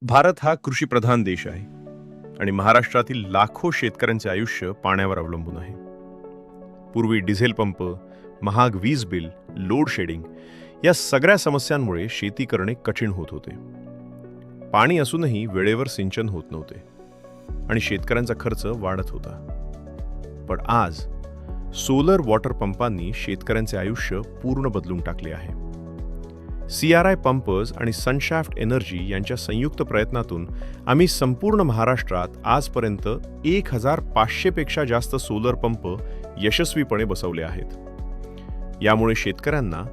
भारत हा कृषीप्रधान देश आहे आणि महाराष्ट्रातील लाखो शेतकऱ्यांचे आयुष्य पाण्यावर अवलंबून आहे. पूर्वी डिझेल पंप, महाग वीज बिल, लोड शेडिंग या सगळ्या समस्यांमुळे शेती करणे कठीण होत होते. पाणी असूनही वेळेवर सिंचन होत नव्हते आणि शेतकऱ्यांचा खर्च वाढत होता. पण आज सोलर वॉटर पंपांनी शेतकऱ्यांचे आयुष्य पूर्ण बदलून टाकले आहे. CRI पंपर्स आणि सनशाफ्ट एनर्जी यांच्या संयुक्त प्रयत्नातून आम्ही संपूर्ण महाराष्ट्रात आजपर्यंत 1500 पेक्षा जास्त सोलर पंप यशस्वीपणे बसवले आहेत. यामुळे शेतकऱ्यांना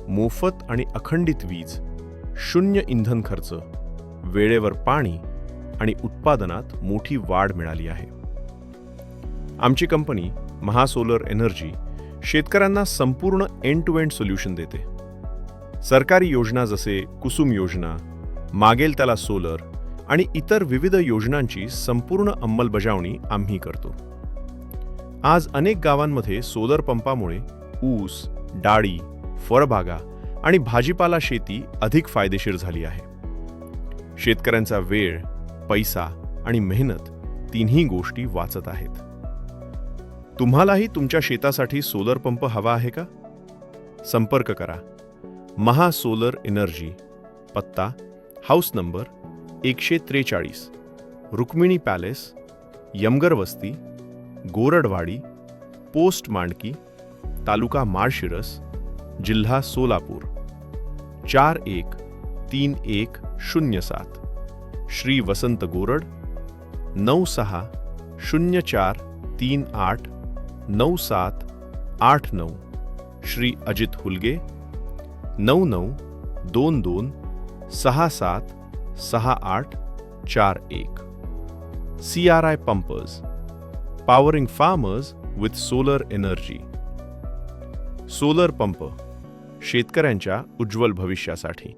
मोफत आणि अखंडित वीज, शून्य इंधन खर्च, वेळेवर पाणी आणि उत्पादनात मोठी वाढ मिळाली आहे. आमची कंपनी महासोलर एनर्जी शेतकऱ्यांना संपूर्ण एंड टू एंड सोल्युशन देते. सरकारी योजना जसे कुसुम योजना, मागेल त्याला सोलर आणि इतर विविध योजनांची संपूर्ण अंमलबजावणी आम्ही करतो. आज अनेक गावांमध्ये सोलर पंपामुळे ऊस, डाळी, फळबागा आणि भाजीपाला शेती अधिक फायदेशीर झाली आहे. शेतकऱ्यांचा वेळ, पैसा आणि मेहनत तिन्ही गोष्टी वाचत आहेत. तुम्हालाही तुमच्या शेतासाठी सोलर पंप हवा आहे का? संपर्क करा. महासोलर एनर्जी, पत्ता house number 143, Rukmini palace, Yamgar वस्ती, गोरडवाडी, पोस्ट मांडकी, तालुका माळशिरस, जिल्हा Solapur, 413107. Shri Vasant Gorad, 9604389789. Shri Ajit Hulge, 9922676841. CRI Pumpers, powering farmers with solar energy. Solar pump शेतकऱ्यांच्या उज्ज्वल भविष्यासाठी.